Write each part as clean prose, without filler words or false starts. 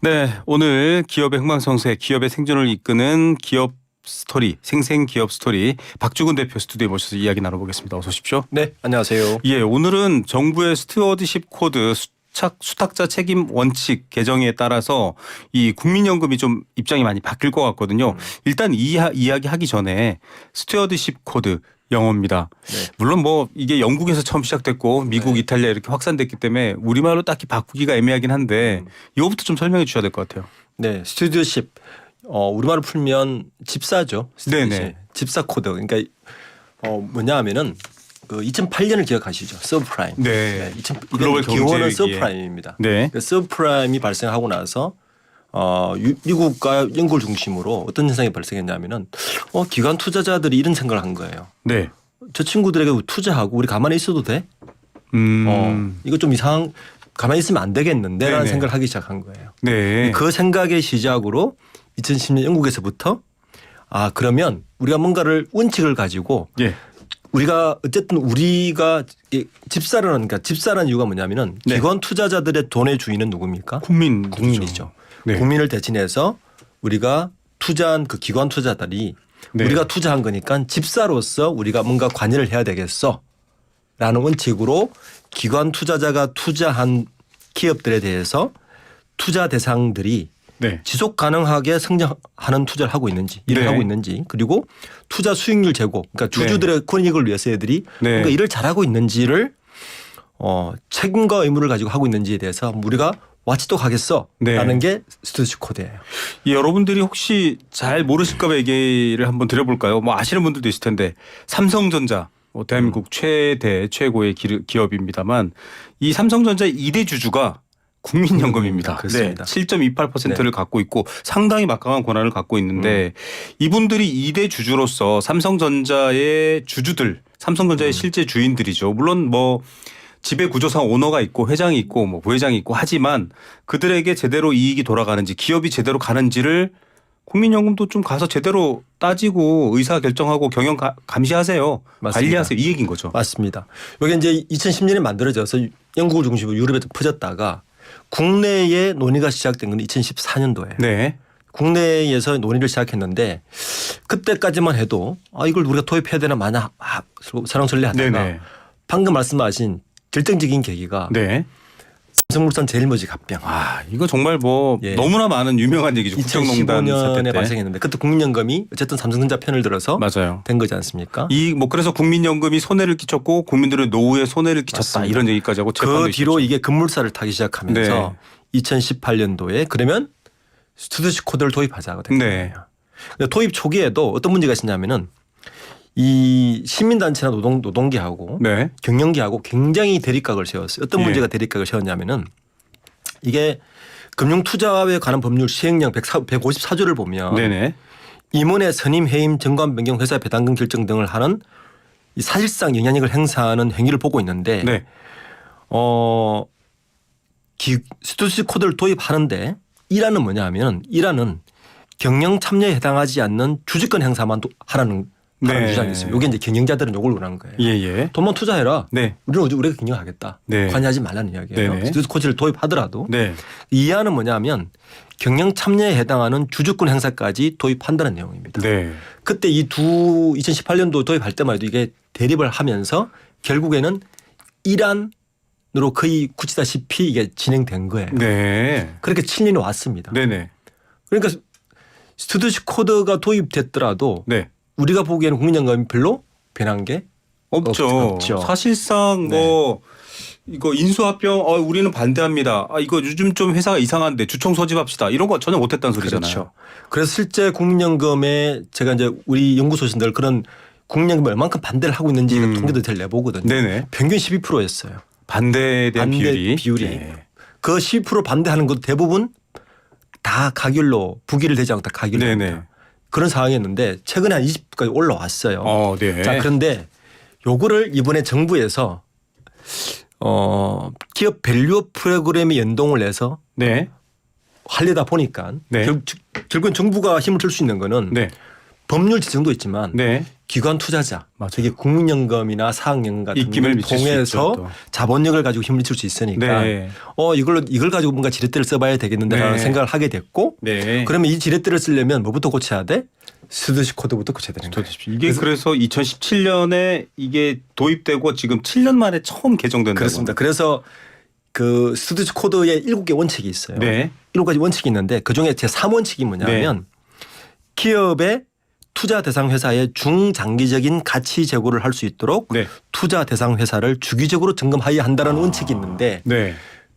네, 오늘 기업의 흥망성쇠, 기업의 생존을 이끄는 기업 스토리, 생생기업 스토리 박주근 대표 스튜디오에 모셔서 이야기 나눠보겠습니다. 어서 오십시오. 네, 안녕하세요. 예, 오늘은 정부의 스튜어드십 코드 수탁자 책임 원칙 개정에 따라서 이 국민연금이 좀 입장이 많이 바뀔 것 같거든요. 일단 이야기 하기 전에 스튜어드십 코드 영어입니다. 네. 물론 뭐 이게 영국에서 처음 시작됐고 미국, 네. 이탈리아 이렇게 확산됐기 때문에 우리말로 딱히 바꾸기가 애매하긴 한데 이거부터 좀 설명해 주셔야 될 것 같아요. 네, 스튜디오십. 우리말로 풀면 집사죠. 스튜디오십. 네네. 집사 코드. 그러니까 뭐냐 하면은 그 2008년을 기억하시죠? 서브프라임. 네. 글로벌 경제 기원은 위기에. 서브프라임입니다. 네. 그 서브프라임이 발생하고 나서 미국과 영국을 중심으로 어떤 현상이 발생했냐면은 기관 투자자들이 이런 생각을 한 거예요. 네. 저 친구들에게 투자하고 우리 가만히 있어도 돼? 이거 좀 가만히 있으면 안 되겠는데 라는 네네. 생각을 하기 시작한 거예요. 네. 그 생각의 시작으로 2010년 영국에서부터 그러면 우리가 뭔가를 원칙을 가지고 예. 우리가 집사라는 이유가 뭐냐면은 네. 기관 투자자들의 돈의 주인은 누굽니까? 국민이죠. 네. 국민을 대신해서 우리가 투자한 그 기관 투자자들이 네. 우리가 투자한 거니까 집사로서 우리가 뭔가 관여를 해야 되겠어 라는 원칙으로 기관 투자자가 투자한 기업들에 대해서 투자 대상들이 네. 지속 가능하게 성장하는 투자를 하고 있는지 일을 네. 하고 있는지 그리고 투자 수익률 제고 그러니까 주주들의 권익을 위해서 애들이 네. 뭔가 일을 잘하고 있는지를 책임과 의무를 가지고 하고 있는지에 대해서 우리가 와치독하겠어 라는 게 스튜어드십 코드예요. 여러분들이 혹시 잘 모르실까 봐 얘기를 한번 드려볼까요? 뭐 아시는 분들도 있을 텐데 삼성전자 대한민국 최고의 기업입니다만 이 삼성전자의 2대 주주가 국민연금입니다. 그렇습니다. 네, 7.28%를 갖고 있고 상당히 막강한 권한을 갖고 있는데 이분들이 2대 주주로서 삼성전자의 주주들, 삼성전자의 실제 주인들이죠. 물론 뭐 지배 구조상 오너가 있고 회장이 있고 뭐 부회장이 있고 하지만 그들에게 제대로 이익이 돌아가는지 기업이 제대로 가는지를 국민연금도 좀 가서 제대로 따지고 의사 결정하고 경영 감시하세요. 맞습니다. 관리하세요. 이 얘기인 거죠. 맞습니다. 이게 이제 2010년에 만들어져서 영국을 중심으로 유럽에 퍼졌다가 국내에 논의가 시작된 건 2014년도에 네. 국내에서 논의를 시작했는데 그때까지만 해도 이걸 우리가 도입해야 되나 마나 설왕설래하다가 네네. 방금 말씀하신 결정적인 계기가 네. 삼성물산 제일모직 합병. 이거 정말 뭐 예. 너무나 많은 유명한 얘기죠. 국정농단 사태 2015년에 때. 발생했는데 그때 국민연금이 어쨌든 삼성전자 편을 들어서 맞아요. 된 거지 않습니까? 그래서 국민연금이 손해를 끼쳤고 국민들은 노후에 손해를 끼쳤다. 맞습니다. 이런 얘기까지 하고 그 뒤로 있었죠. 이게 급물살을 타기 시작하면서 2018년도에 그러면 스튜어드십 코드를 도입하자가 된 네. 거예요. 도입 초기에도 어떤 문제가 있었냐면은 이 시민단체나 노동계하고 네. 경영계하고 굉장히 대립각을 세웠어요. 어떤 예. 문제가 대립각을 세웠냐면은 이게 금융투자에 관한 법률 시행령 154조를 보면 네네. 임원의 선임, 해임, 정관 변경, 회사 배당금 결정 등을 하는 이 사실상 영향력을 행사하는 행위를 보고 있는데 네. 스튜어드십 코드를 도입하는데 일화는 뭐냐 하면 일화는 경영 참여에 해당하지 않는 주주권 행사만 하라는 주장이 있어요. 이게 이제 경영자들은 요걸 원하는 거예요. 예예. 돈만 투자해라. 네. 우리가 경영하겠다. 네. 관여하지 말라는 이야기예요. 네네. 스튜어드십 코드를 도입하더라도 네. 이하는 뭐냐면 경영 참여에 해당하는 주주권 행사까지 도입한다는 내용입니다. 네. 그때 2018년도 도입할 때만 해도 이게 대립을 하면서 결국에는 일환으로 거의 굳히다시피 이게 진행된 거예요. 네. 그렇게 7년이 왔습니다. 네네. 그러니까 스튜어드십 코드가 도입됐더라도 네. 우리가 보기에는 국민연금이 별로 변한 게 없죠. 사실상 뭐 이거 인수합병 우리는 반대합니다. 이거 요즘 좀 회사가 이상한데 주총 소집합시다. 이런 거 전혀 못했다는 소리잖아요. 그렇죠. 그래서 실제 국민연금에 제가 이제 우리 연구소신들 그런 국민연금을 얼만큼 반대를 하고 있는지 통계도 잘 내보거든요. 네네. 평균 12%였어요. 반대에 대한 비율이. 네. 그 12% 반대하는 것도 대부분 다 가결로 부기를 대지 않고 다 가결로 네네. 합니다. 그런 상황이었는데 최근에 한 20%까지 올라왔어요. 네. 자, 그런데 요거를 이번에 정부에서 기업 밸류업 프로그램에 연동을 해서 네. 하려다 보니까 네. 결국은 정부가 힘을 줄 수 있는 거는 네. 법률 지정도 있지만 네. 기관 투자자, 맞아요. 이게 국민연금이나 사학연금 같은 입김을 걸 미칠 수 통해서 있죠, 또. 자본력을 가지고 힘을 미칠 수 있으니까 네. 이걸 가지고 뭔가 지렛대를 써봐야 되겠는데라는 네. 생각을 하게 됐고 네. 그러면 이 지렛대를 쓰려면 뭐부터 고쳐야 돼? 스튜디오 코드부터 고쳐야 되는 거예요. 이게 그래서 2017년에 이게 도입되고 지금 7년 만에 처음 개정된다고. 그렇습니다. 그래서 그 스튜디오 코드에 7개 원칙이 있어요. 네. 7가지 원칙이 있는데 그중에 제 3원칙이 뭐냐면 기업의 투자 대상 회사의 중장기적인 가치 제고를 할 수 있도록 네. 투자 대상 회사를 주기적으로 점검하여야 한다는 원칙이 있는데 네.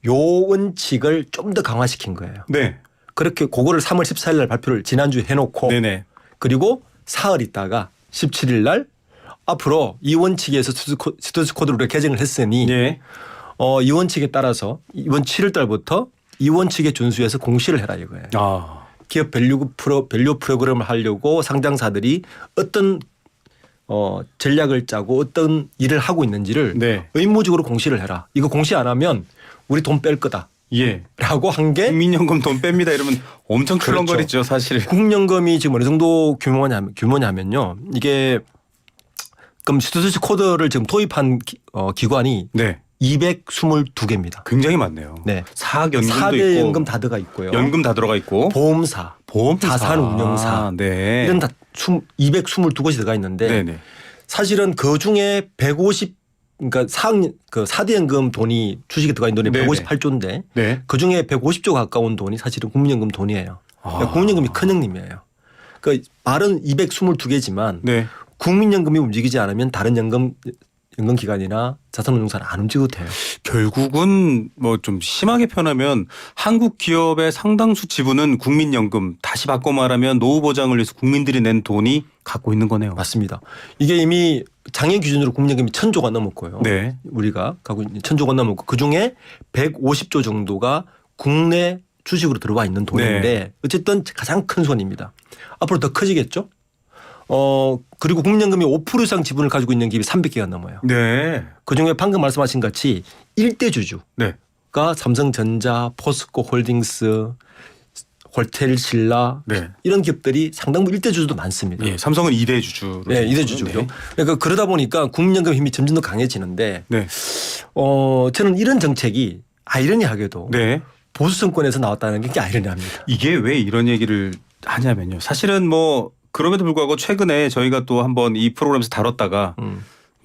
요 원칙을 좀 더 강화시킨 거예요. 네. 그렇게 그거를 3월 14일 날 발표를 지난주에 해놓고 네네. 그리고 사흘 있다가 17일 날 앞으로 이 원칙에서 스튜디오 코드로 개정을 했으니 네. 이 원칙에 따라서 이번 7월 달부터 이 원칙에 준수해서 공시를 해라 이거예요. 아. 기업 밸류 프로그램을 하려고 상장사들이 어떤 전략을 짜고 어떤 일을 하고 있는지를 네. 의무적으로 공시를 해라. 이거 공시 안 하면 우리 돈 뺄 거다. 예. 라고 한 게 국민연금 돈 뺍니다 이러면 엄청 그렇죠. 출렁거리죠 사실. 국민연금이 지금 어느 정도 규모냐면요. 이게 그럼 스튜디오 코드를 지금 도입한 기관이 네. 222개입니다. 굉장히 많네요. 네. 사학연금도 4대 있고 연금 다 들어가 있고요. 연금 다 들어가 있고 보험사, 보험사, 자산운용사 네. 이런 다 222곳이 들어가 있는데 네네. 사실은 그 중에 150 그러니까 4대 연금 돈이 주식에 들어가 있는 돈이 네네. 158조인데 네. 그 중에 150조 가까운 돈이 사실은 국민연금 돈이에요. 그러니까 국민연금이 큰 형님이에요. 그러니까 말은 222개지만 네. 국민연금이 움직이지 않으면 다른 연금기관이나 자산운용사는 안 움직여도 돼요. 결국은 뭐 좀 심하게 표현하면 한국 기업의 상당수 지분은 국민연금 다시 바꿔 말하면 노후 보장을 위해서 국민들이 낸 돈이 갖고 있는 거네요. 맞습니다. 이게 이미 작년 기준으로 국민연금이 1,000조가 넘었고요. 네. 우리가 갖고 있는 1,000조가 넘었고 그중에 150조 정도가 국내 주식으로 들어와 있는 돈인데 네. 어쨌든 가장 큰 손입니다. 앞으로 더 커지겠죠. 그리고 국민연금이 5% 이상 지분을 가지고 있는 기업이 300개가 넘어요. 네. 그중에 방금 말씀하신 같이 1대 주주가 네. 삼성전자, 포스코 홀딩스, 홀텔신라 네. 이런 기업들이 상당부 1대 주주도 많습니다. 예, 삼성은 2대 주주로. 네, 2대 주주죠. 네. 그러니까 그러다 보니까 국민연금 힘이 점점 더 강해지는데 네. 저는 이런 정책이 아이러니하게도 네. 보수 정권에서 나왔다는 게 아이러니합니다. 이게 왜 이런 얘기를 하냐면요. 사실은 뭐 그럼에도 불구하고 최근에 저희가 또 한번 이 프로그램에서 다뤘다가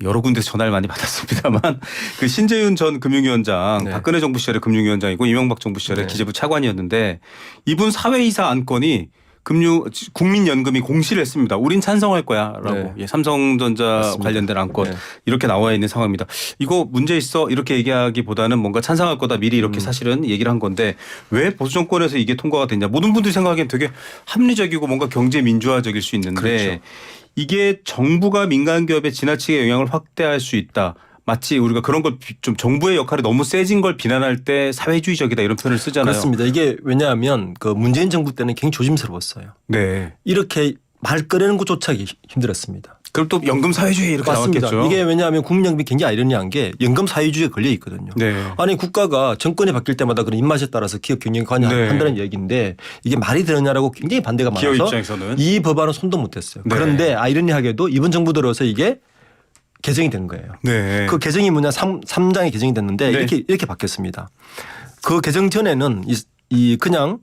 여러 군데서 전화를 많이 받았습니다만 그 신재윤 전 금융위원장 네. 박근혜 정부 시절에 금융위원장이고 이명박 정부 시절에 네. 기재부 차관이었는데 이분 사회이사 안건이 국민연금이 공시를 했습니다. 우린 찬성할 거야라고. 네. 예, 삼성전자 맞습니다. 관련된 안건 네. 이렇게 나와 있는 상황입니다. 이거 문제 있어 이렇게 얘기하기보다는 뭔가 찬성할 거다 미리 이렇게 사실은 얘기를 한 건데 왜 보수 정권에서 이게 통과가 됐냐. 모든 분들이 생각하기엔 되게 합리적이고 뭔가 경제 민주화적일 수 있는데 그렇죠. 이게 정부가 민간 기업에 지나치게 영향을 확대할 수 있다. 마치 우리가 그런 걸 좀 정부의 역할이 너무 세진 걸 비난할 때 사회주의적이다 이런 표현을 쓰잖아요. 그렇습니다. 이게 왜냐하면 그 문재인 정부 때는 굉장히 조심스러웠어요. 네. 이렇게 말 꺼내는 것조차 힘들었습니다. 그럼 또 연금 사회주의 이렇게 맞습니다. 나왔겠죠. 이게 왜냐하면 국민연금이 굉장히 아이러니한 게 연금 사회주의에 걸려 있거든요. 네. 아니 국가가 정권이 바뀔 때마다 그런 입맛에 따라서 기업 경영에 관여한다는 얘기인데 이게 말이 되느냐라고 굉장히 반대가 기업 많아서 입장에서는 이 법안은 손도 못 댔어요. 네. 그런데 아이러니하게도 이번 정부 들어서 이게 개정이 된 거예요. 네. 그 개정이 뭐냐 3장이 개정이 됐는데 네. 이렇게 바뀌었습니다. 그 개정 전에는 이 그냥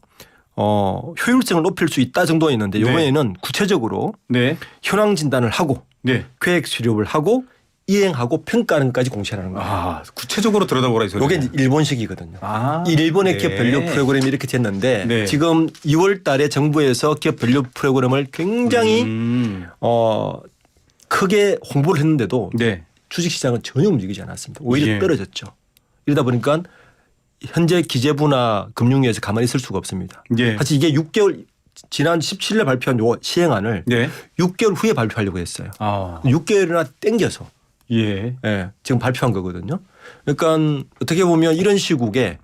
효율성을 높일 수 있다 정도였는데 네. 이번에는 구체적으로 네. 현황 진단을 하고 네. 계획 수립을 하고 이행하고 평가하는까지 공시하는 거예요. 아, 구체적으로 들여다보라 이 소리. 이게 일본식이거든요. 아, 일본의 네. 기업 밸류 프로그램이 이렇게 됐는데 네. 지금 2월 달에 정부에서 기업 밸류 프로그램을 굉장히 크게 홍보를 했는데도 네. 주식시장은 전혀 움직이지 않았습니다. 오히려 예. 떨어졌죠. 이러다 보니까 현재 기재부나 금융위에서 가만히 있을 수가 없습니다. 예. 사실 이게 6개월 지난 17일에 발표한 요 시행안을 네. 6개월 후에 발표하려고 했어요. 아. 6개월이나 땡겨서 예. 지금 발표한 거거든요. 그러니까 어떻게 보면 이런 시국에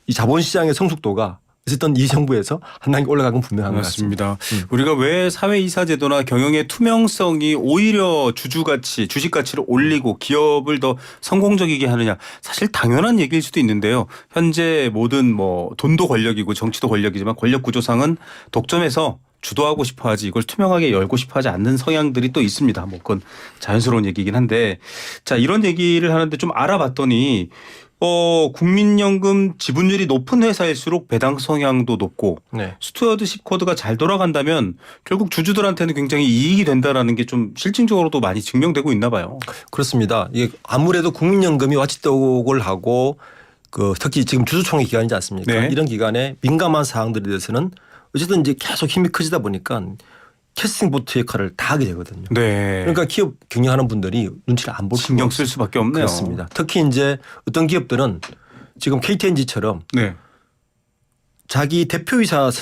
이 자본시장의 성숙도가 어쨌든 이 정부에서 한 단계 올라간 건 분명한 것 같습니다. 맞습니다. 우리가 왜 사회이사 제도나 경영의 투명성이 오히려 주주가치, 주식가치를 올리고 기업을 더 성공적이게 하느냐. 사실 당연한 얘기일 수도 있는데요. 현재 모든 뭐 돈도 권력이고 정치도 권력이지만 권력 구조상은 독점해서 주도하고 싶어하지 이걸 투명하게 열고 싶어하지 않는 성향들이 또 있습니다. 뭐 그건 자연스러운 얘기긴 한데 자 이런 얘기를 하는데 좀 알아봤더니 국민연금 지분율이 높은 회사일수록 배당 성향도 높고 네. 스튜어드십 코드가 잘 돌아간다면 결국 주주들한테는 굉장히 이익이 된다라는 게 좀 실증적으로도 많이 증명되고 있나 봐요. 그렇습니다. 이게 아무래도 국민연금이 와치독을 하고 특히 지금 주주총회 기간이지 않습니까? 네. 이런 기간에 민감한 사항들에 대해서는 어쨌든 이제 계속 힘이 커지다 보니까 캐스팅 보트 역할을 다 하게 되거든요. 네. 그러니까 기업 경영하는 분들이 눈치를 안 볼 수가 신경 쓸 수밖에 없네요. 그렇습니다. 특히 이제 어떤 기업들은 지금 KTNG처럼 네. 자기 대표이사를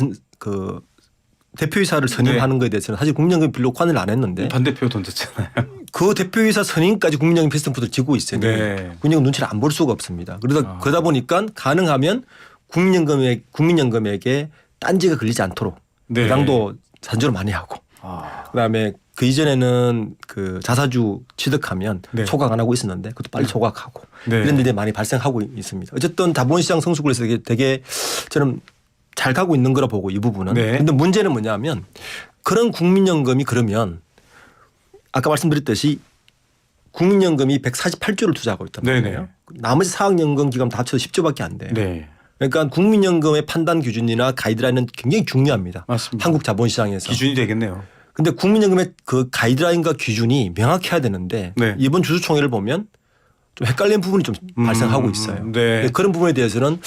선임하는 것에 대해서는 사실 국민연금이 별로 관여를 안 했는데 반대표 던졌잖아요. 그 대표이사 선임까지 국민연금 캐스팅 보트를 지고 있으니 네. 국민연금 눈치를 안 볼 수가 없습니다. 그러다 보니까 가능하면 국민연금에게 딴지가 걸리지 않도록 네. 배당도 산조를 많이 하고 그다음에 그 이전에는 그 자사주 취득하면 네. 소각 안 하고 있었는데 그것도 빨리 소각하고 네. 이런 일이 많이 발생하고 있습니다. 어쨌든 자본시장 성숙을 해서 되게 저는 잘 가고 있는 거라 보고 이 부분은. 네. 그런데 문제는 뭐냐면 그런 국민연금이 그러면 아까 말씀드렸듯이 국민연금이 148조를 투자하고 있단 네네. 말이에요. 나머지 사학연금기관 다 합쳐서 10조밖에 안 돼요. 네. 그러니까 국민연금의 판단 기준이나 가이드라인은 굉장히 중요합니다. 맞습니다. 한국 자본시장에서. 기준이 되겠네요. 근데 국민연금의 그 가이드라인과 기준이 명확해야 되는데 네. 이번 주주총회를 보면 좀 헷갈리는 부분이 좀 발생하고 있어요. 네. 그런 부분에 대해서는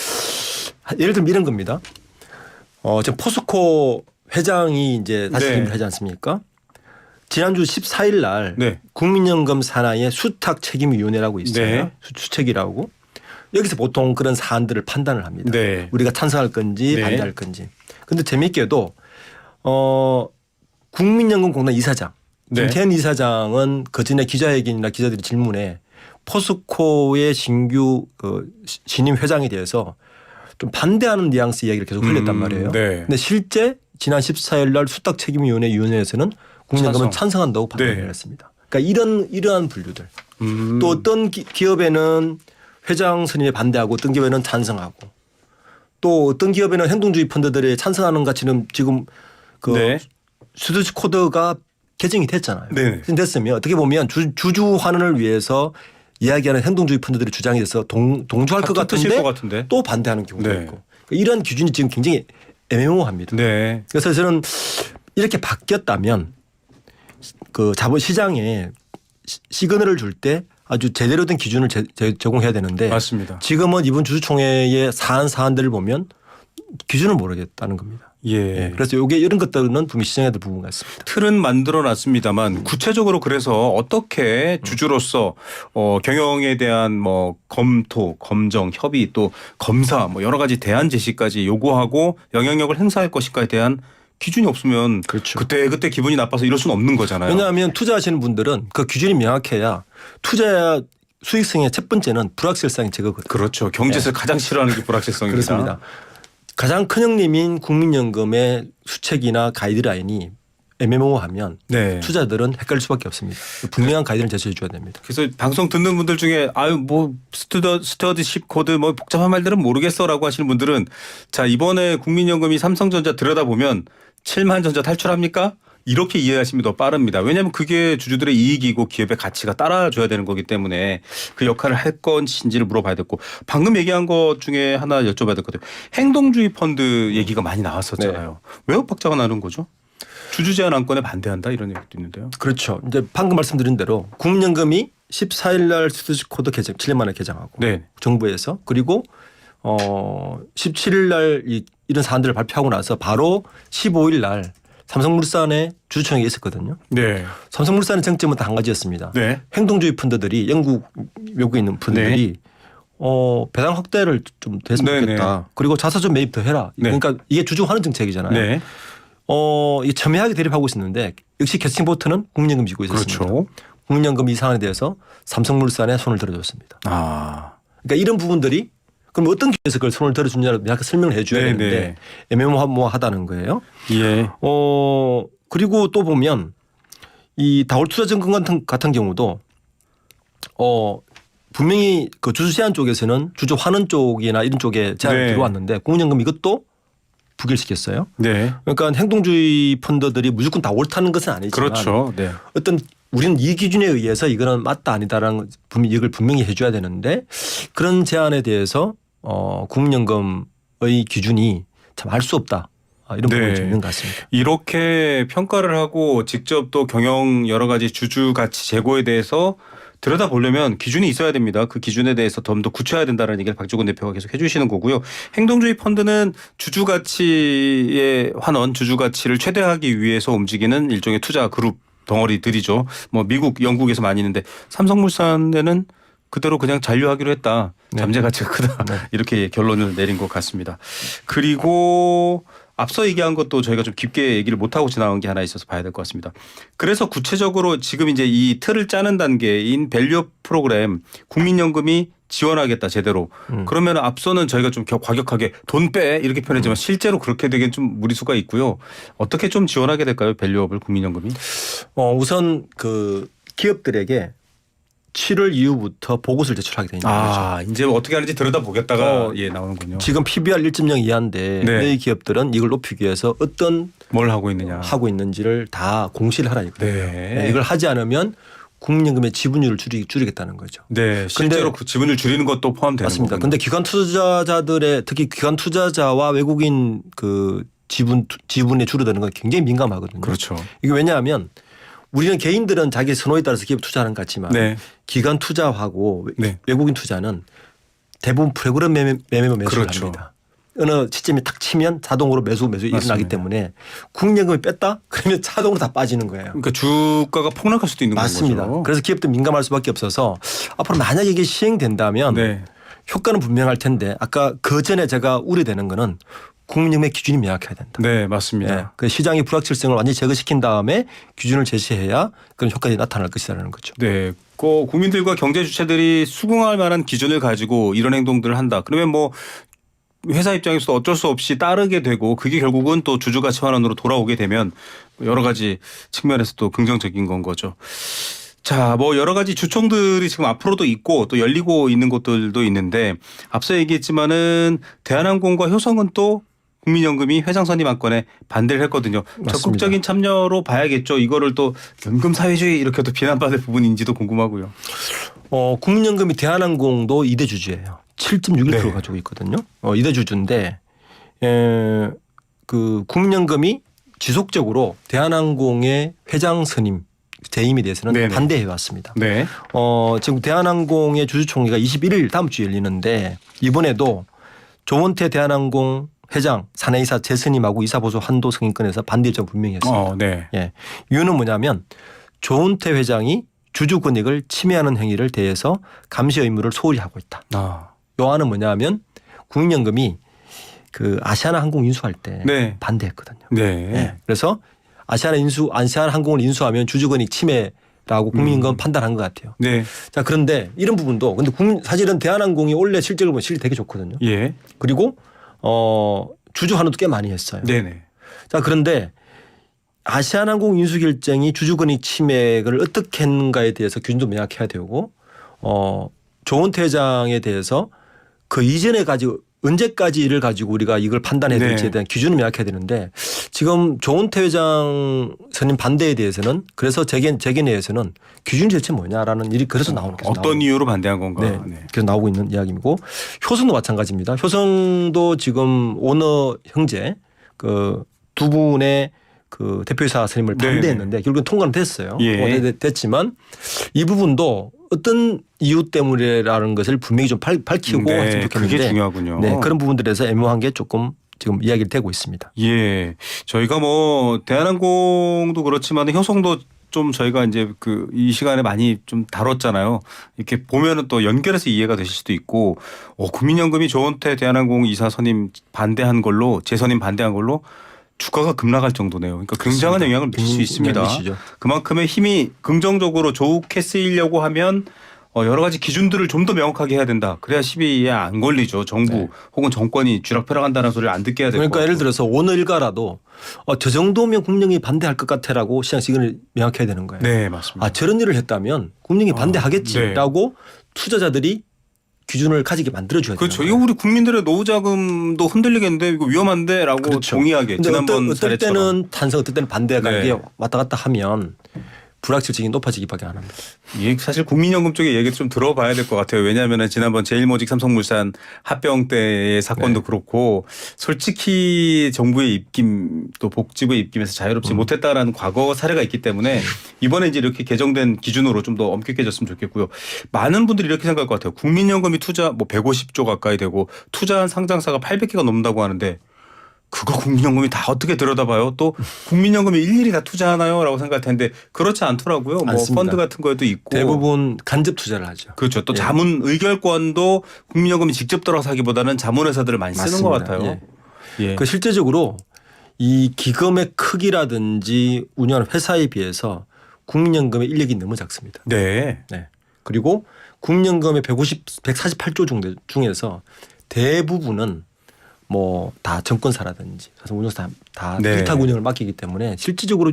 예를 들면 이런 겁니다. 지금 포스코 회장이 이제 다시 네. 임명을 하지 않습니까? 지난주 14일 날 네. 국민연금 산하의 수탁책임위원회라고 있어요. 네. 수책이라고. 여기서 보통 그런 사안들을 판단을 합니다. 네. 우리가 찬성할 건지 네. 반대할 건지. 그런데 재미있게도 국민연금공단 이사장 네. 김태현 이사장은 그전에 기자회견이나 기자들의 질문에 포스코의 신규 신임 회장에 대해서 좀 반대하는 뉘앙스 이야기를 계속 흘렸단 말이에요. 네. 근데 실제 지난 14일 날 수탁책임위원회에서는 국민연금은 찬성한다고 판단을 네. 했습니다. 그러니까 이러한 분류들. 또 어떤 기업에는 회장 선임에 반대하고 어떤 기업에는 찬성하고 또 어떤 기업에는 행동주의 펀드들에 찬성하는 가치는 지금 네. 스튜어드십 코드가 개정이 됐잖아요. 네. 됐으면 어떻게 보면 주주 환원을 위해서 이야기하는 행동주의 펀드들의 주장에 대해서 동조할 것 같은데 또 반대하는 경우도 네. 있고 이런 기준이 지금 굉장히 애매모호합니다. 네. 그래서 저는 이렇게 바뀌었다면 그 자본시장에 시그널을 줄 때 아주 제대로 된 기준을 제공해야 되는데 맞습니다. 지금은 이번 주주총회의 사안들을 보면 기준을 모르겠다는 겁니다. 예. 그래서 이게 이런 것들은 분명히 시정해야 될 부분 같습니다. 틀은 만들어 놨습니다만 구체적으로 그래서 어떻게 주주로서 경영에 대한 뭐 검토, 검정, 협의 또 검사 뭐 여러 가지 대안 제시까지 요구하고 영향력을 행사할 것인가에 대한 기준이 없으면 그렇죠. 그때 기분이 나빠서 이럴 수는 없는 거잖아요. 왜냐하면 투자하시는 분들은 그 기준이 명확해야 투자 수익성의 첫 번째는 불확실성이 제거거든요. 그렇죠. 경제에서 가장 싫어하는 게 불확실성입니다. 그렇습니다. 가장 큰 형님인 국민연금의 수책이나 가이드라인이 애매모호하면 네. 투자들은 헷갈릴 수밖에 없습니다. 분명한 가이드를 제시해 줘야 됩니다. 그래서 방송 듣는 분들 중에 아유 뭐 스튜어드십 코드 뭐 복잡한 말들은 모르겠어라고 하시는 분들은 자 이번에 국민연금이 삼성전자 들여다보면 7만 전자 탈출합니까? 이렇게 이해하시면 더 빠릅니다. 왜냐하면 그게 주주들의 이익이고 기업의 가치가 따라줘야 되는 거기 때문에 그 역할을 할 것인지를 물어봐야 됐고 방금 얘기한 것 중에 하나 여쭤봐야 될 것 같아요. 행동주의 펀드 얘기가 많이 나왔었잖아요. 왜 엇박자가 나는 거죠? 주주 제한 안건에 반대한다 이런 얘기도 있는데요. 그렇죠. 이제 방금 말씀드린 대로 국민연금이 14일 날 스튜어드십 코드 개정 7년 만에 개정하고 네. 정부에서 그리고 17일 날 이런 사안들을 발표하고 나서 바로 15일 날 삼성물산의 주주총회가 있었거든요. 네. 삼성물산의 쟁점은 다 한 가지였습니다. 네. 행동주의 펀드들이 영국, 미국에 있는 펀드들이 배당 확대를 좀 됐으면 좋겠다. 네. 그리고 자사주 매입 더 해라. 네. 그러니까 이게 주주 환원 정책이잖아요. 네. 이게 첨예하게 대립하고 있었는데 역시 캐스팅보트는 국민연금 지고 있었습니다. 그렇죠. 국민연금 이 사안에 대해서 삼성물산에 손을 들어줬습니다. 아. 그러니까 이런 부분들이 그럼 어떤 기회에서 그걸 손을 들어주냐를 명확히 설명을 해줘야 네, 되는데 네. 애매모호하다는 거예요. 예. 그리고 또 보면 이 다올투자증권 같은 경우도 분명히 그 주주 제한 쪽에서는 주주 환원 쪽이나 이런 쪽에 제한이 네. 들어왔는데 국민연금 이것도 부결시켰어요. 네. 그러니까 행동주의 펀드들이 무조건 다 옳다는 것은 아니지만 그렇죠. 네. 어떤 우리는 이 기준에 의해서 이거는 맞다 아니다라는 이걸 분명히 해줘야 되는데 그런 제안에 대해서 국민연금의 기준이 참 알 수 없다. 이런 부분이 좀 있는 것 같습니다. 이렇게 평가를 하고 직접 또 경영 여러 가지 주주 가치 재고에 대해서 들여다보려면 기준이 있어야 됩니다. 그 기준에 대해서 더 구체화해야 된다는 얘기를 박주근 대표가 계속 해주시는 거고요. 행동주의 펀드는 주주 가치에 환원, 주주 가치를 최대화하기 위해서 움직이는 일종의 투자 그룹 덩어리들이죠. 뭐 미국, 영국에서 많이 있는데 삼성물산에는 그대로 그냥 잔류하기로 했다. 잠재 가치가 크다. 네. 이렇게 결론을 내린 것 같습니다. 그리고 앞서 얘기한 것도 저희가 좀 깊게 얘기를 못하고 지나간 게 하나 있어서 봐야 될 것 같습니다. 그래서 구체적으로 지금 이제 이 틀을 짜는 단계인 밸류업 프로그램 국민연금이 지원하겠다 제대로. 그러면 앞서는 저희가 좀 과격하게 돈 빼 이렇게 표현했지만 실제로 그렇게 되기엔 좀 무리수가 있고요. 어떻게 좀 지원하게 될까요? 밸류업을 국민연금이? 우선 그 기업들에게 7월 이후부터 보고서를 제출하게 되는 거죠. 이제 어떻게 하는지 들여다보겠다가 나오는군요. 지금 PBR 1.0 이하인데 네. 너희 기업들은 이걸 높이기 위해서 어떤 뭘 하고 있느냐. 하고 있는지를 다 공시를 하라 이거예요. 네. 이걸 하지 않으면 국민연금의 지분율을 줄이겠다는 거죠. 네, 실제로 그 지분을 줄이는 것도 포함되는 맞습니다. 거군요. 그런데 기관 투자자들의 특히 기관 투자자와 외국인 그 지분에 줄어드는 건 굉장히 민감하거든요. 그렇죠. 이게 왜냐하면 우리는 개인들은 자기 선호에 따라서 기업 투자하는 것 같지만 네. 기관 투자하고 네. 외국인 투자는 대부분 프로그램 매매만 매수를 그렇죠. 합니다. 어느 시점이 탁 치면 자동으로 매수 일어나기 때문에 국민연금이 뺐다? 그러면 자동으로 다 빠지는 거예요. 그러니까 주가가 폭락할 수도 있는 맞습니다. 거죠. 그래서 기업도 민감할 수밖에 없어서 앞으로 만약에 이게 시행된다면 네. 효과는 분명할 텐데 아까 그 전에 제가 우려되는 거는 국민연금의 기준이 명확해야 된다. 네, 맞습니다. 네. 그 시장의 불확실성을 완전히 제거시킨 다음에 기준을 제시해야 그런 효과가 나타날 것이라는 거죠. 네. 그 국민들과 경제 주체들이 수긍할 만한 기준을 가지고 이런 행동들을 한다. 그러면 뭐 회사 입장에서도 어쩔 수 없이 따르게 되고 그게 결국은 또 주주가치 환원으로 돌아오게 되면 여러 가지 측면에서 또 긍정적인 건 거죠. 자, 뭐 여러 가지 주총들이 지금 앞으로도 있고 또 열리고 있는 곳들도 있는데 앞서 얘기했지만은 대한항공과 효성은 또 국민연금이 회장 선임 안건에 반대를 했거든요. 맞습니다. 적극적인 참여로 봐야겠죠. 이거를 또 연금 사회주의 이렇게 또 비난받을 부분인지도 궁금하고요. 국민연금이 대한항공도 2대 주주예요. 7.61% 네. 가지고 있거든요. 2대 주주인데 그 국민연금이 지속적으로 대한항공의 회장 선임 재임에 대해서는 네네. 반대해 왔습니다. 네. 지금 대한항공의 주주총회가 21일 다음 주에 열리는데 이번에도 조원태 대한항공 회장 사내이사 재선임하고 이사보수 한도 승인권에서 반대 입장 분명히 했습니다. 네. 예. 이유는 뭐냐면 조은태 회장이 주주 권익을 침해하는 행위를 대해서 감시 의무를 소홀히 하고 있다. 요안은 뭐냐면 국민연금이 그 아시아나 항공 인수할 때 네. 반대했거든요. 네. 예. 그래서 아시아나 항공을 인수하면 주주 권익 침해라고 국민연금은 판단한 것 같아요. 네. 자, 그런데 이런 부분도 근데 사실은 대한항공이 원래 실적을 보면 실이 되게 좋거든요. 예. 그리고 주주 환원도 꽤 많이 했어요. 네네. 자, 그런데 아시아나항공 인수 결정이 주주권익 침해를 어떻게 했는가에 대해서 기준도 명확해야 되고 조은태 회장에 대해서 그 이전에 가지고 언제까지 일을 가지고 우리가 이걸 판단해야 될지에 대한 기준을 명확해야 되는데 지금 조은태 회장 선임 반대에 대해서는 그래서 재계 내에서는 기준 자체 뭐냐라는 일이 그래서 나오는 거죠. 어떤 이유로 반대한 건가. 네. 그래서 나오고 있는 이야기이고 효성도 마찬가지입니다. 효성도 지금 오너 형제 그 두 분의 그 대표이사 선임을 반대했는데 결국은 통과는 됐어요. 예. 됐지만 이 부분도 어떤 이유 때문이라는 것을 분명히 좀 밝히고 했으면 좋겠는데 그게 중요하군요. 네, 그런 부분들에서 애매한 게 조금 지금 이야기를 되고 있습니다. 예. 저희가 뭐 대한항공도 그렇지만 효성도 좀 저희가 이제 그 이 시간에 많이 좀 다뤘잖아요. 이렇게 보면은 또 연결해서 이해가 되실 수도 있고 국민연금이 조은태 대한항공 이사 선임 반대한 걸로 재선임 반대한 걸로 주가가 급락할 정도네요. 그러니까 굉장한 영향을 미칠 수 있습니다. 미치죠. 그만큼의 힘이 긍정적으로 좋게 쓰이려고 하면 여러 가지 기준들을 좀 더 명확하게 해야 된다. 그래야 시비에 안 걸리죠. 정부 혹은 정권이 쥐락펴락한다는 소리를 안 듣게 해야 될 것 그러니까 같고. 예를 들어서 오늘 일가라도 저 정도면 국민연금이 반대할 것 같아라고 시장 시그널을 명확해야 되는 거예요. 네, 맞습니다. 저런 일을 했다면 국민연금이 반대하겠지라고 투자자들이 기준을 가지게 만들어줘야 돼요. 그렇죠. 이거 우리 국민들의 노후자금도 흔들리겠는데 이거 위험한데라고 그렇죠. 동의하게 근데 지난번 어떨 사례처럼. 때는 찬성, 어떨 때는 반대가 네. 이게 왔다 갔다 하면 불확실성이 높아지기밖에 안 합니다. 이 사실 국민연금 쪽의 얘기도 좀 들어봐야 될 것 같아요. 왜냐하면 지난번 제일모직 삼성물산 합병 때의 사건도 그렇고 솔직히 정부의 입김 또 복지부의 입김에서 자유롭지 못했다라는 과거 사례가 있기 때문에 이번에 이제 이렇게 개정된 기준으로 좀 더 엄격해졌으면 좋겠고요. 많은 분들이 이렇게 생각할 것 같아요. 국민연금이 투자 뭐 150조 가까이 되고 투자한 상장사가 800개가 넘는다고 하는데 그거 국민연금이 다 어떻게 들여다봐요? 또 국민연금이 일일이 다 투자하나요? 라고 생각할 텐데 그렇지 않더라고요. 뭐 않습니다. 펀드 같은 거에도 있고. 대부분 간접 투자를 하죠. 그렇죠. 또 예. 자문 의결권도 국민연금이 직접 들어가서 하기보다는 자문회사들을 많이 쓰는 것 맞습니다. 같아요. 예. 그 실제적으로 이 기금의 크기라든지 운영하는 회사에 비해서 국민연금의 인력이 너무 작습니다. 네. 네. 그리고 국민연금의 148조 중에서 대부분은 뭐 다 정권사라든지 운영사 다 네. 위탁 운영을 맡기기 때문에 실질적으로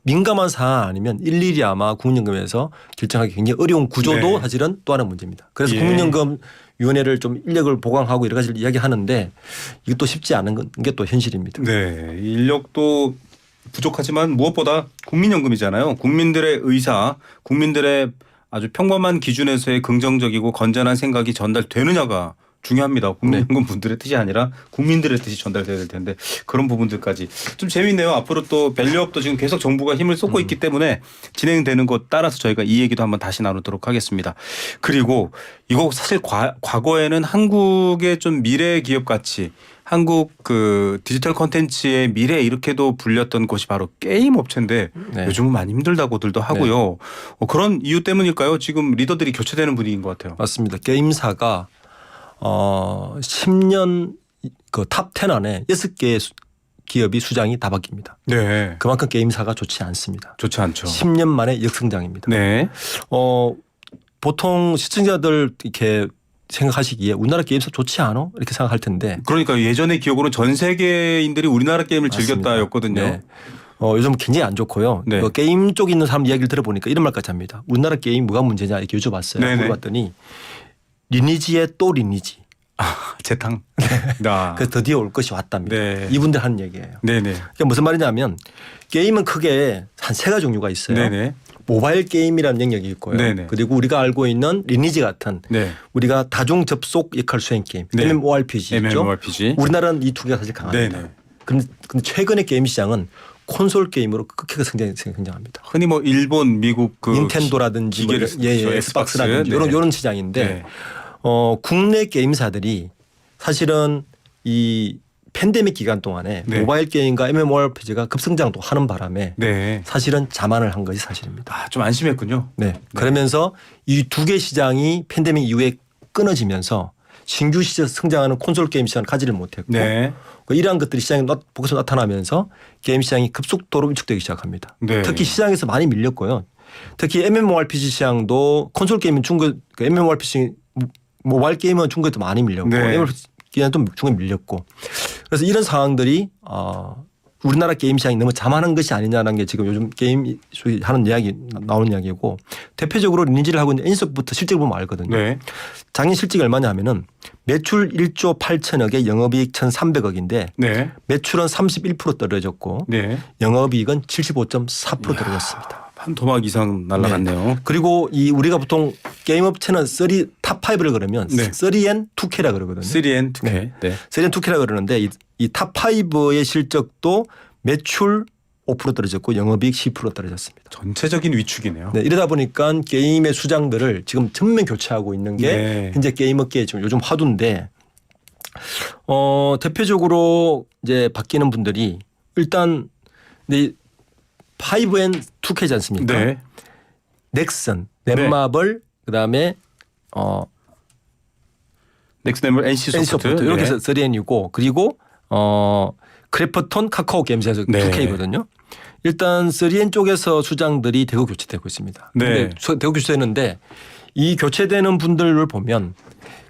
민감한 사안 아니면 일일이 아마 국민연금에서 결정하기 굉장히 어려운 구조도 네. 사실은 또 하나의 문제입니다. 그래서 예. 국민연금위원회를 좀 인력을 보강하고 여러 가지를 이야기하는데 이것도 쉽지 않은 게 또 현실입니다. 네. 인력도 부족하지만 무엇보다 국민연금이잖아요. 국민들의 의사, 국민들의 아주 평범한 기준에서의 긍정적이고 건전한 생각이 전달되느냐가 중요합니다. 국민연금 분들의 뜻이 아니라 국민들의 뜻이 전달돼야 될 텐데 그런 부분들까지 좀 재미있네요. 앞으로 또 밸류업도 지금 계속 정부가 힘을 쏟고 있기 때문에 진행되는 것 따라서 저희가 이 얘기도 한번 다시 나누도록 하겠습니다. 그리고 이거 사실 과거에는 한국의 좀 미래 기업 가치 한국 그 디지털 콘텐츠의 미래 이렇게도 불렸던 곳이 바로 게임 업체인데 네. 요즘은 많이 힘들다고들도 하고요. 그런 이유 때문일까요? 지금 리더들이 교체되는 분위기인 것 같아요. 맞습니다. 게임사가 10년 그 탑 10 안에 6개의 기업이 수장이 다 바뀝니다. 네. 그만큼 게임사가 좋지 않습니다. 좋지 않죠. 10년 만에 역성장입니다. 네. 보통 시청자들 이렇게 생각하시기에 우리나라 게임사 좋지 않아? 이렇게 생각할 텐데 그러니까 예전의 기억으로는 전 세계인들이 우리나라 게임을 맞습니다. 즐겼다였거든요. 네. 요즘 굉장히 안 좋고요. 네. 게임 쪽에 있는 사람 이야기를 들어보니까 이런 말까지 합니다. 우리나라 게임 뭐가 문제냐 이렇게 여쭤봤어요. 네네. 물어봤더니 리니지에 또 리니지. 재탕. 아. 그래서 드디어 올 것이 왔답니다. 네. 이분들 하는 얘기예요. 네네. 그게 무슨 말이냐면 게임은 크게 한 세 가지 종류가 있어요. 네네. 모바일 게임이라는 영역이 있고요. 네네. 그리고 우리가 알고 있는 리니지 같은 네. 우리가 다중 접속 역할 수행 게임, 네. MMORPG 있죠. MMORPG. 우리나라는 이 두 개가 사실 강합니다. 네네. 근데 최근에 게임 시장은 콘솔 게임으로 극히가 성장합니다. 흔히 뭐 일본, 미국 그 닌텐도라든지 기계를 쓰죠. 엑스박스라든지 네. 이런 시장인데 네. 국내 게임사들이 사실은 이 팬데믹 기간 동안에 네. 모바일 게임과 MMORPG가 급성장도 하는 바람에 네. 사실은 자만을 한 것이 사실입니다. 아, 좀 안심했군요. 네. 그러면서 이 두 개 시장이 팬데믹 이후에 끊어지면서 신규 시장 성장하는 콘솔 게임 시장을 가지를 못했고 네. 이러한 것들이 시장에 복에서 나타나면서 게임 시장이 급속도로 위축되기 시작합니다. 네. 특히 시장에서 많이 밀렸고요. 특히 MMORPG 시장도 콘솔 게임은 MMORPG 모바일 게임은 중국에도 많이 밀렸고 네. MMORPG는 좀 중국에 밀렸고 그래서 이런 상황들이 우리나라 게임 시장이 너무 자만한 것이 아니냐는 게 지금 요즘 게임 하는 이야기 나오는 이야기고 대표적으로 리니지를 하고 있는 엔소프트 실적을 보면 알거든요. 네. 작년 실적이 얼마냐 하면은 매출 1조 8천억에 영업이익 1,300억인데 네. 매출은 31% 떨어졌고 네. 영업이익은 75.4% 떨어졌습니다. 한 토막 이상 날라갔네요. 그리고 이 우리가 보통 게임 업체는 탑 5를 그러면 네. 3N 2K라 그러거든요. 3N, 2K. 네. 네. 3N 2K라 그러는데 이 탑 5의 실적도 매출 5% 떨어졌고 영업이익 10% 떨어졌습니다. 전체적인 위축이네요. 네, 이러다 보니까 게임의 수장들을 지금 전면 교체하고 있는 게 네. 현재 게임 업계의 지금 요즘 화두인데 대표적으로 이제 바뀌는 분들이 일단 5N 2K지 않습니까? 네. 넥슨, 넷마블 그다음에 넥스네블 NC 소프트 이렇게 네. 해서 3N이고 그리고 크래프톤 카카오 게임즈에서 네. 2K거든요. 일단 3N 쪽에서 수장들이 대거 교체되고 있습니다. 네. 근데 대거 교체되는데 이 교체되는 분들을 보면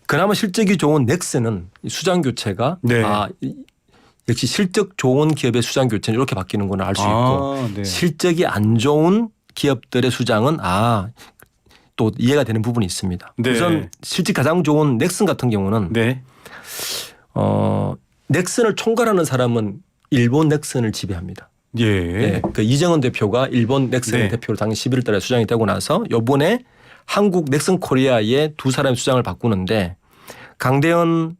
그나마 실적이 좋은 넥슨은 수장 교체가 네. 역시 실적 좋은 기업의 수장 교체는 이렇게 바뀌는구나 알 수 있고 네. 실적이 안 좋은 기업들의 수장은 또 또 이해가 되는 부분이 있습니다. 네. 우선 실제 가장 좋은 넥슨 같은 경우는 네. 넥슨을 총괄하는 사람은 일본 넥슨을 지배합니다. 예. 네, 그 이정은 대표가 일본 넥슨의 네. 대표로 당시 11월 달에 수장이 되고 나서 이번에 한국 넥슨 코리아의 두 사람의 수장을 바꾸는데 강대현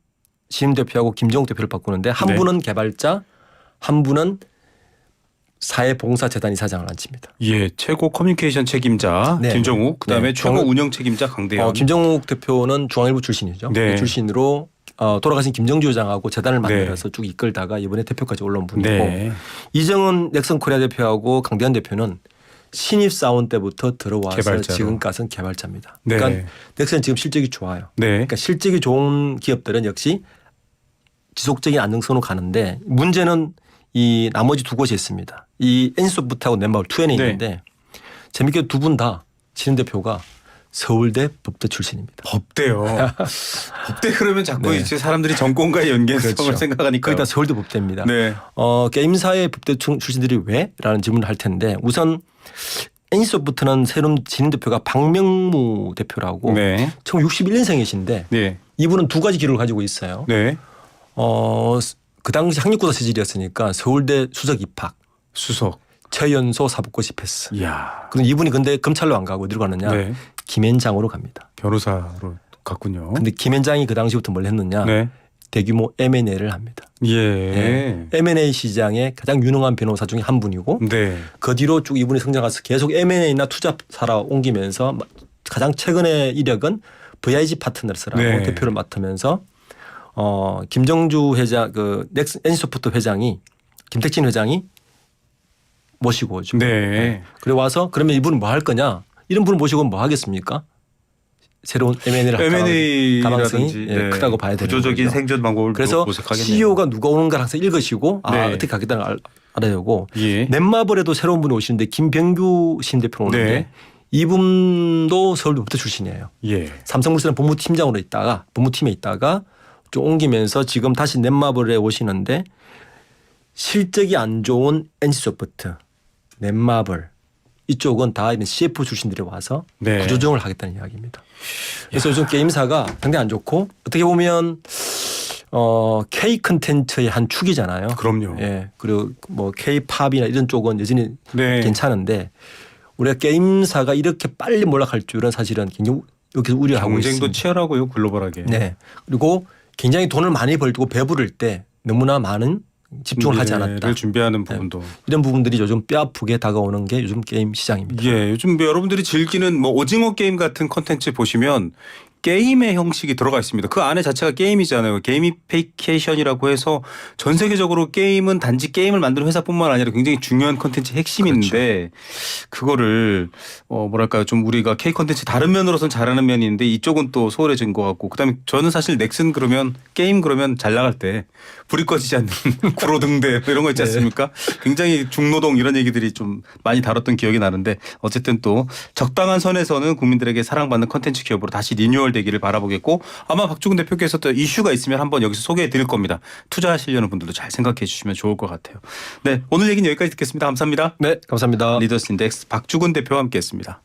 신임 대표하고 김정욱 대표를 바꾸는데 한 네. 분은 개발자, 한 분은 사회봉사재단 이사장을 앉힙니다. 예, 최고 커뮤니케이션 책임자 네. 김정욱, 그다음에 네. 최고 운영 책임자 강대현. 김정욱 대표는 중앙일보 출신이죠. 네. 출신으로 돌아가신 김정주 회장하고 재단을 만들어서 쭉 이끌다가 이번에 대표까지 올라온 분이고 네. 이정은 넥슨 코리아 대표하고 강대현 대표는 신입 사원 때부터 들어와서 개발자로. 지금까지는 개발자입니다. 네. 그러니까 넥슨은 지금 실적이 좋아요. 네. 그러니까 실적이 좋은 기업들은 역시 지속적인 안정성으로 가는데 문제는 이 나머지 두 곳이 있습니다. 이 NC소프트하고 넷마블 2N에 네. 있는데 재밌게 두 분 다 신임 대표가 서울대 법대 출신입니다. 법대요. 법대 그러면 자꾸 네. 이제 사람들이 정권과의 연계성을 그렇죠. 생각하니까. 거기다 서울대 법대입니다. 네. 게임사의 법대 출신들이 왜? 라는 질문을 할 텐데 우선 NC소프트는 새로운 신임 대표가 박명무 대표라고 네. 1961년생이신데 네. 이분은 두 가지 기록을 가지고 있어요. 네. 그 당시 학력고사 체질이었으니까 서울대 수석 입학, 수석. 최연소 사법고시 패스. 이야. 그럼 이분이 근데 검찰로 안 가고 어디로 가느냐? 네. 김앤장으로 갑니다. 변호사로 갔군요. 근데 김앤장이 그 당시부터 뭘 했느냐? 네. 대규모 M&A를 합니다. 예. M&A 시장의 가장 유능한 변호사 중에 한 분이고 네. 그 뒤로 쭉 이분이 성장해서 계속 M&A나 투자사라 옮기면서 가장 최근의 이력은 VIG 파트너스라고 네. 대표를 맡으면서 김정주 회장 NC소프트 회장이 김택진 회장이 모시고 오죠. 네. 그래 와서 그러면 이분은 뭐 할 거냐? 이런 분을 모시고 뭐 하겠습니까? 새로운 M&A를 할 가능성이 M&A라든지 크다고 봐야 되는 구조적인 거죠. 생존 방법을 그래서 모색하겠네요. CEO가 누가 오는가 항상 읽으시고 네. 어떻게 가겠다는 걸 알아야 되고 예. 넷마블에도 새로운 분이 오시는데 김병규 신대표 오는데 네. 이분도 서울대법대 출신이에요. 예. 삼성물산 법무팀에 있다가 좀 옮기면서 지금 다시 넷마블에 오시는데 실적이 안 좋은 NC소프트, 넷마블 이쪽은 다 CF 출신들이 와서 네. 구조조정을 하겠다는 이야기입니다. 그래서 요즘 게임사가 상당히 안 좋고 어떻게 보면 K 컨텐츠의 한 축이잖아요. 그럼요. 예. 그리고 뭐 K-팝이나 이런 쪽은 여전히 네. 괜찮은데 우리가 게임사가 이렇게 빨리 몰락할 줄은 사실은 굉장히 여기서 우려하고 경쟁도 있습니다. 치열하고요, 글로벌하게. 네. 그리고 굉장히 돈을 많이 벌고 배부를 때 너무나 많은 집중을 하지 않았다. 미래를 준비하는 부분도. 이런 부분들이 요즘 뼈아프게 다가오는 게 요즘 게임 시장입니다. 예, 요즘 뭐 여러분들이 즐기는 뭐 오징어 게임 같은 컨텐츠 보시면 게임의 형식이 들어가 있습니다. 그 안에 자체가 게임이잖아요. 게이미피케이션이라고 해서 전 세계적으로 게임은 단지 게임을 만드는 회사뿐만 아니라 굉장히 중요한 컨텐츠 핵심인데 그거를 뭐랄까요, 좀 우리가 K 컨텐츠 다른 면으로서는 잘하는 면이 있는데 이쪽은 또 소홀해진 것 같고, 그다음에 저는 사실 넥슨 그러면 게임 그러면 잘 나갈 때 불이 꺼지지 않는 구로등대 이런 거 있지 않습니까? 굉장히 중노동 이런 얘기들이 좀 많이 다뤘던 기억이 나는데 어쨌든 또 적당한 선에서는 국민들에게 사랑받는 컨텐츠 기업으로 다시 리뉴얼 되기를 바라보겠고, 아마 박주근 대표께서 또 이슈가 있으면 한번 여기서 소개해 드릴 겁니다. 투자하시려는 분들도 잘 생각해 주시면 좋을 것 같아요. 네, 오늘 얘기는 여기까지 듣겠습니다. 감사합니다. 네, 감사합니다. 리더스 인덱스 박주근 대표와 함께했습니다.